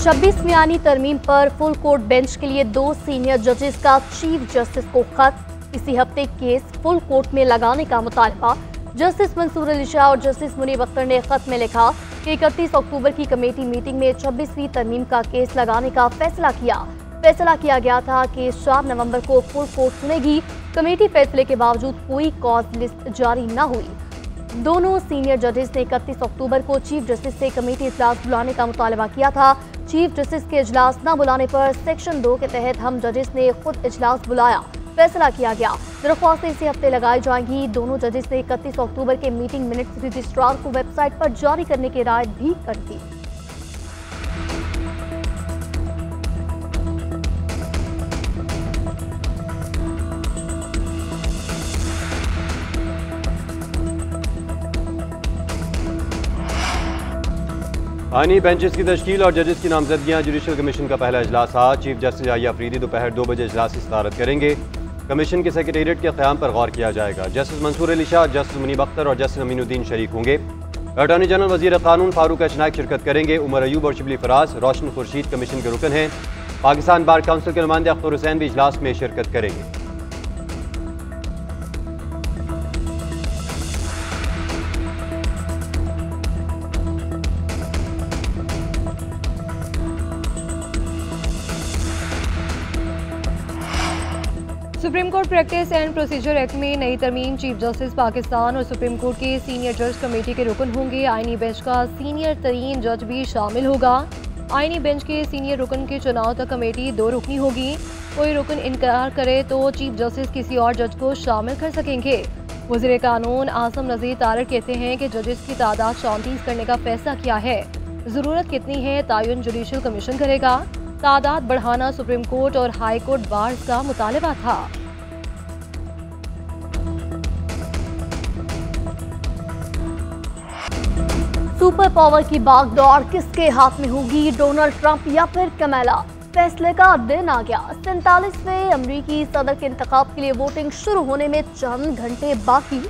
26वीं आईनी तरमीम पर फुल कोर्ट बेंच के लिए 2 सीनियर जजेस का चीफ जस्टिस को खत। इसी हफ्ते केस फुल कोर्ट में लगाने का मुतालबा। जस्टिस मंसूर अली शाह और जस्टिस मुनीब अख्तर ने खत में लिखा कि 31 अक्टूबर की कमेटी मीटिंग में 26वीं तरमीम का केस लगाने का फैसला किया गया था कि 4 नवंबर को फुल कोर्ट सुनेगी। कमेटी फैसले के बावजूद कोई कॉज लिस्ट जारी न हुई। दोनों सीनियर जजेस ने 31 अक्टूबर को चीफ जस्टिस से कमेटी इजलास बुलाने का मुतालबा किया था। चीफ जस्टिस के इजलास न बुलाने पर सेक्शन 2 के तहत हम जजेस ने खुद इजलास बुलाया। फैसला किया गया दरख्वास्तें इसी हफ्ते लगाई जाएंगी। दोनों जजेस ने 31 अक्टूबर के मीटिंग मिनट्स रजिस्ट्रार को वेबसाइट पर जारी करने की हिदायत भी कर दी। आईनी बेंचेस की तश्कील और जजेस की नामजदगियां। जुडिशल कमीशन का पहला इजलास आज। चीफ जस्टिस याहिया अफरीदी दोपहर 2 बजे इजलास की सदारत करेंगे। कमीशन के सेक्रेटेरिएट के क़याम पर गौर किया जाएगा। जस्टिस मंसूर अली शाह, जस्टिस मुनीब अख्तर और जस्टिस अमीनुद्दीन शरीक होंगे। अटॉर्नी जनरल वजीर कानून फारूक अचनाक शिरकत करेंगे। उमर अयूब और शिबली फराज, रोशन खुर्शीद कमीशन के रुकन हैं। पाकिस्तान बार काउंसिल के नुमाइंदे अख्तर हुसैन भी इजलास में शिरकत करेंगे। Supreme court practice and procedure act में नई तरमीम। चीफ जस्टिस पाकिस्तान और सुप्रीम कोर्ट के सीनियर जज कमेटी के रुकन होंगे। आईनी बेंच का सीनियर तरीन जज भी शामिल होगा। आईनी बेंच के सीनियर रुकन के चुनाव तक कमेटी 2 रुकनी होगी। कोई रुकन इनकार करे तो चीफ जस्टिस किसी और जज को शामिल कर सकेंगे। वज़ीर कानून आसम नज़ीर तारक कहते हैं कि जजेस की तादाद 34 करने का फैसला किया है। ज़रूरत कितनी है तयन जुडिशल कमीशन करेगा। तादाद बढ़ाना सुप्रीम कोर्ट और हाई कोर्ट बार्स का मुतालबा था। सुपर पावर की बागडोर किसके हाथ में होगी, डोनाल्ड ट्रंप या फिर कमला? फैसले का दिन आ गया। 47वें अमरीकी सदर के इंतखाब के लिए वोटिंग शुरू होने में चंद घंटे बाकी।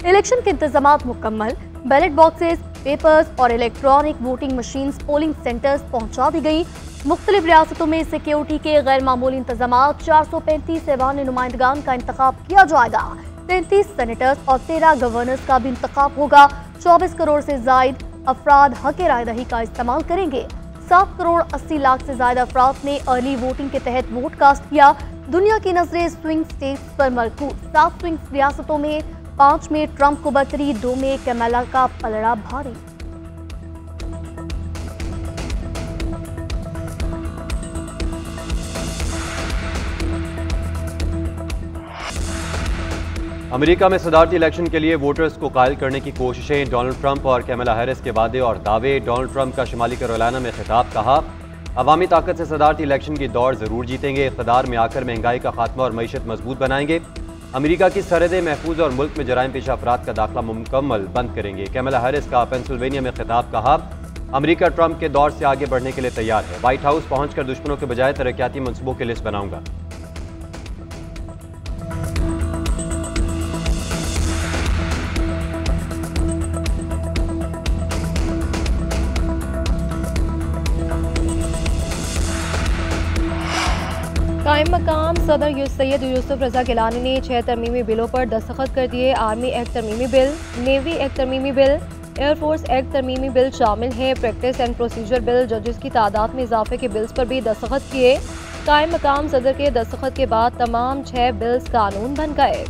इलेक्शन के इंतजामात मुकम्मल। बैलेट बॉक्सेस, पेपर्स और electronic voting machines polling centres पहुंचा दी गई। मुख्तलिफ रियासतों में सिक्योरिटी के गैर मामूली इंतजाम। 435 ऐवान नुमाइंदगान का इंतखाब किया जाएगा। 33 सेनेटर्स और 13 गवर्नर्स का भी इंतखाब होगा। 24 करोड़ से जायद अफराद हक राय दही का इस्तेमाल करेंगे। 7 करोड़ 80 लाख से ज्यादा अफराद ने अर्ली वोटिंग के तहत वोट कास्ट किया। दुनिया की नजरें स्विंग स्टेट्स पर मरकूज। 7 स्विंग रियासतों में 5 में ट्रंप को बरतरी, 2 में कमला का पलड़ा भारी। अमेरिका में सदारती इलेक्शन के लिए वोटर्स को कायल करने की कोशिशें। डोनाल्ड ट्रंप और कैमला हैरिस के वादे और दावे। डोनाल्ड ट्रंप का शुमाली कैरोलिना में खिताब। कहा, अवामी ताकत से सदारती इलेक्शन की दौड़ जरूर जीतेंगे। इक़्तिदार में आकर महंगाई का खात्मा और मईशत मजबूत बनाएंगे। अमेरिका की सरहदें महफूज और मुल्क में जराइम पेशा अफराद का दाखिला मुकम्मल बंद करेंगे। कैमला हैरिस का पेंसिल्वेनिया में खिताब। कहा, अमेरिका ट्रंप के दौर से आगे बढ़ने के लिए तैयार है। व्हाइट हाउस पहुंचकर दुश्मनों के बजाय तरक्याती मंसूबों की लिस्ट बनाऊंगा। कायम मकाम सदर सैयद यूसुफ रजा गिलानी ने 6 तरमीमी बिलों पर दस्तखत कर दिए। आर्मी एक्ट तरमीमी बिल, नेवी एक्ट तरमीमी बिल, एयरफोर्स एक्ट तरमीमी बिल शामिल है। प्रैक्टिस एंड प्रोसीजर बिल, जजेस की तादाद में इजाफे के बिल्स पर भी दस्तखत किए। कायम मकाम सदर के दस्तखत के बाद तमाम 6 बिल्स कानून बन गए।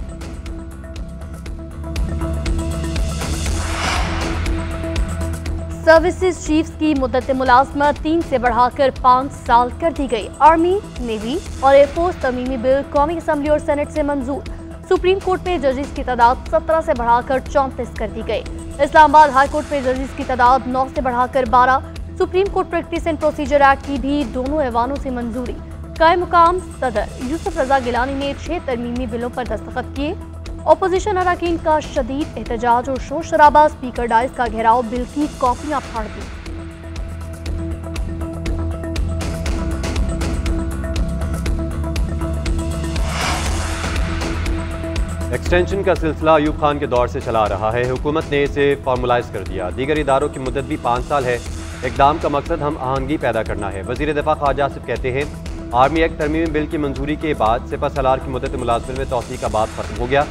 सर्विसेज चीफ्स की मुद्दत मुलाजमत 3 से बढ़ाकर 5 साल कर दी गई। आर्मी, नेवी और एयरफोर्स तरमीमी बिल कौमी असम्बली और सेनेट से मंजूर। सुप्रीम कोर्ट में जजेस की तादाद 17 से बढ़ाकर 34 कर दी गई। इस्लामाबाद हाई कोर्ट में जजेस की तादाद 9 से बढ़ाकर 12। Supreme court practice and procedure act की भी दोनों ऐवानों से मंजूरी। कायम मुकाम सदर यूसुफ रजा गिलानी ने 6 तरमीमी बिलों पर दस्तखत किए। अपोजिशन अरकान का शदीद एहतजाज और शोर शराबा। स्पीकर डाइस का घेराव, बिल की कॉपियां फाड़ दी। एक्सटेंशन का सिलसिला अयूब खान के दौर से चला रहा है। हुकूमत ने इसे फॉर्मुलाइज कर दिया। दीगर इदारों की मुद्दत भी 5 साल है। इक़दाम का मकसद हम आहंगी पैदा करना है। वज़ीर दिफा ख्वाजा आसिफ कहते हैं, आर्मी एक्ट तरमीमी बिल की मंजूरी के बाद सिपह सलार की मुद्दत मुलाजमत में तौसीक़ का बात खत्म हो गया।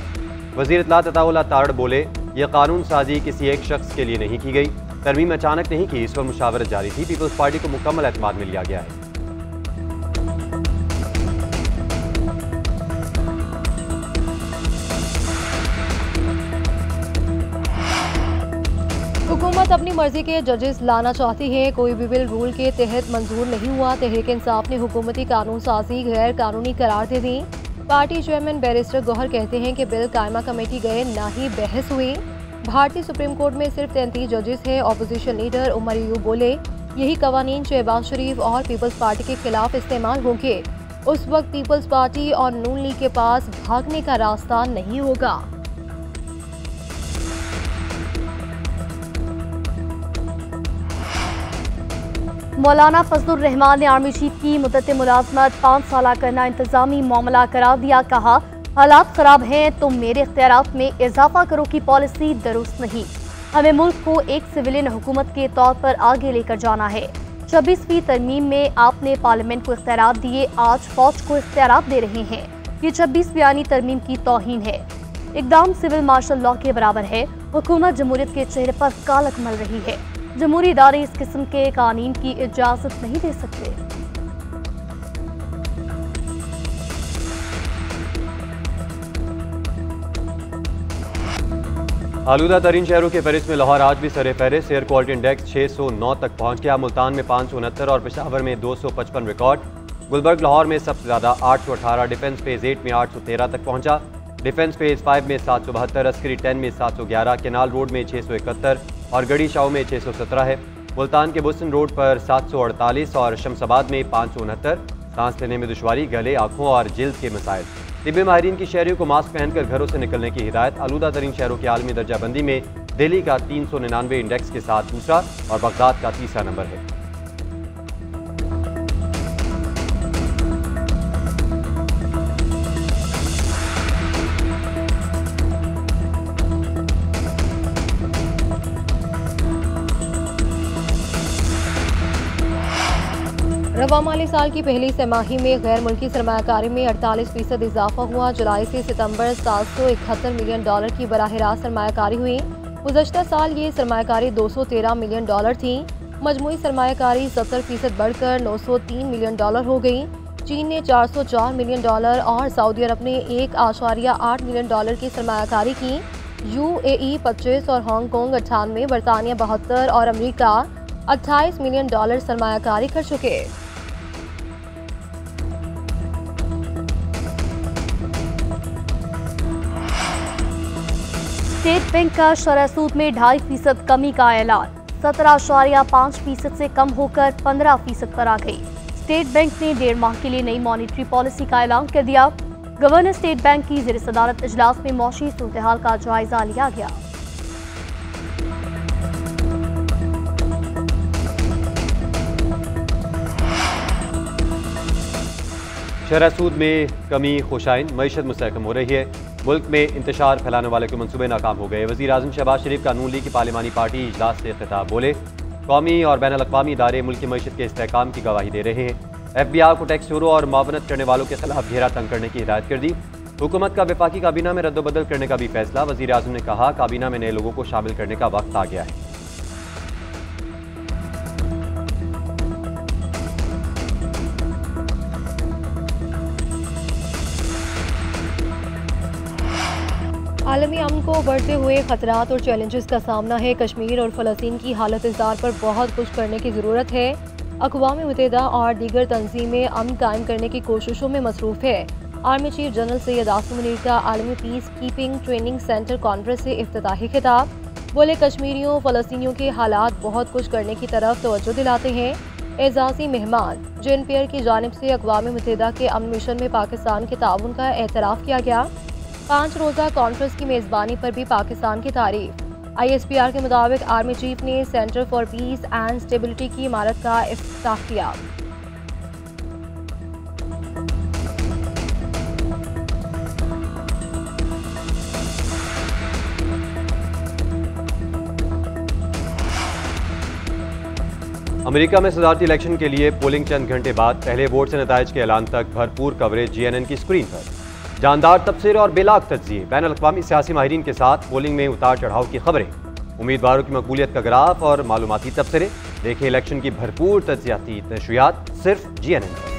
वज़ीर इत्तलात अताउल्लाह तारड़ बोले, यह कानून साजी किसी एक शख्स के लिए नहीं की गई, तरमीम अचानक नहीं की, इस पर मुशावरत जारी थी। पीपल्स पार्टी को मुकम्मल एतमाद में लिया गया है। हुकूमत अपनी मर्जी के जजेस लाना चाहती है। कोई भी बिल रूल के तहत मंजूर नहीं हुआ। तहरीक इंसाफ ने हुकूमती कानून साजी गैर कानूनी करार दे दी। पार्टी चेयरमैन बैरिस्टर गौहर कहते हैं कि बिल कायमा कमेटी गए, ना ही बहस हुई। भारतीय सुप्रीम कोर्ट में सिर्फ 33 जजेस हैं। अपोजिशन लीडर उमर अयूब बोले, यही कवानीन शहबाज शरीफ और पीपल्स पार्टी के खिलाफ इस्तेमाल होंगे। उस वक्त पीपल्स पार्टी और नून लीग के पास भागने का रास्ता नहीं होगा। मौलाना फजलुर रहमान ने आर्मी चीफ की मुद्दत मुलाजमत 5 साल करना इंतजामी मामला करार दिया। कहा, हालात खराब हैं तो मेरे इख्तियारात में इजाफा करो की पॉलिसी दुरुस्त नहीं। हमें मुल्क को एक सिविलियन हुकूमत के तौर पर आगे लेकर जाना है। 26वीं तरमीम में आपने पार्लियामेंट को इख्तियारात दिए, आज फौज को इख्तियारात दे रहे हैं। ये 26वीं तरमीम की तौहीन है। इक़दाम सिविल मार्शल लॉ के बराबर है। हुकूमत जमहूरियत के चेहरे पर कालक मल रही है। जमहूरी इदारे इस किस्म के कानून की इजाजत नहीं दे सकते। आलूदा तरीन शहरों के फहरिस्त में लाहौर आज भी सरे फहरिस्त। एयर क्वालिटी इंडेक्स 609 तक पहुंच गया। मुल्तान में 569 और पेशावर में 255 रिकॉर्ड। गुलबर्ग लाहौर में सबसे ज़्यादा 818, डिफेंस फेज 8 में 813 तक पहुंचा। डिफेंस फेज 5 में 772, अस्करी 10 में 711, केनाल रोड में 671 और गढ़ी शाह में 617 है। मुल्तान के बुस्टन रोड पर 748 और शमसाबाद में 569। सांस लेने में दुश्वारी, गले, आंखों और जिल्द के मसाइल। तिब्बी माहिरीन की शहरियों को मास्क पहनकर घरों से निकलने की हिदायत। आलूदा तरीन शहरों की आलमी दर्जाबंदी में दिल्ली का 399 इंडेक्स के साथ दूसरा और बगदाद का तीसरा नंबर है। रवा माली साल की पहली तिमाही में गैर मुल्की सरमायाकारी में 48% इजाफा हुआ। जुलाई से सितंबर $771 मिलियन की बराह रास्त सरमायाकारी हुई। गुज़श्ता साल ये सरमायाकारी $213 मिलियन थी। मजमूई सरमायाकारी 70% बढ़कर $903 मिलियन हो गई। चीन ने $404 मिलियन और सऊदी अरब ने $1.8 मिलियन की सरमायाकारी की। UAE 25 और हांगकॉन्ग 98, बरतानिया 72 और अमेरिका $28 मिलियन सरमायाकारी कर चुके। स्टेट बैंक का शरह सूद में 2.5% कमी का ऐलान। 17.5% से कम होकर 15% पर आ गई। स्टेट बैंक ने 1.5 माह के लिए नई मॉनेटरी पॉलिसी का ऐलान कर दिया। गवर्नर स्टेट बैंक की ज़ेर सदारत इजलास में मौशी सूरत-ए-हाल का जायजा लिया गया। शरह सूद में कमी खुशाइन, मईशत मुस्तहकम हो रही है। मुल्क में इंतशार फैलाने वाले के मंसूबे नाकाम हो गए। वज़ीर आज़म शहबाज शरीफ का नून लीग की पार्लिमानी पार्टी इजलास से खिताब। बोले, कौमी और बैन अल-अक़वामी इदारे मुल्क की मईशत के इस्तेहकाम की गवाही दे रहे हैं। FBI को टैक्स चोरों और मुआवनत करने वालों के खिलाफ घेरा तंग करने की हिदायत कर दी। हुकूमत का वफाकी काबीना में रद्दबदल करने का भी फैसला। वज़ीर आज़म ने कहा, काबीना में नए लोगों को शामिल करने का वक्त आ गया है। आलमी अमन को बढ़ते हुए खतरात और चैलेंजेस का सामना है। कश्मीर और फ़लस्तीन की हालत इज़्ज़ार पर बहुत कुछ करने की ज़रूरत है। अक़वाम मुत्तहिदा और दीगर तंजीमें अमन कायम करने की कोशिशों में मसरूफ़ है। Army chief general Syed Asim Munir का आलमी peace keeping training centre conference से इफ्तिताही खिताब। बोले, कश्मीरियों फ़लस्तीनियों के हालात बहुत कुछ करने की तरफ तवज्जो दिलाते हैं। एजाज़ी मेहमान जेएनपीआर की जानिब से अक़वाम मुत्तहिदा के अमन मिशन में पाकिस्तान के ताउन का एतराफ़ किया गया। 5 रोज़ा कॉन्फ्रेंस की मेज़बानी पर भी पाकिस्तान की तारीफ। ISPR के मुताबिक आर्मी चीफ ने centre for piece and stability की इमारत का इफ्तिताह किया। अमेरिका में सदारती इलेक्शन के लिए पोलिंग चंद घंटे बाद पहले वोट से नताइज के ऐलान तक भरपूर कवरेज GNN की स्क्रीन पर। जानदार तबसरे और बेलाग तज्जिए, बैन अल-अक़वामी सियासी माहिरीन के साथ पोलिंग में उतार चढ़ाव की खबरें, उम्मीदवारों की मकबूलियत का ग्राफ और मालूमाती तबसरे। देखें इलेक्शन की भरपूर तज्जियाती नशरियात सिर्फ GNN पर।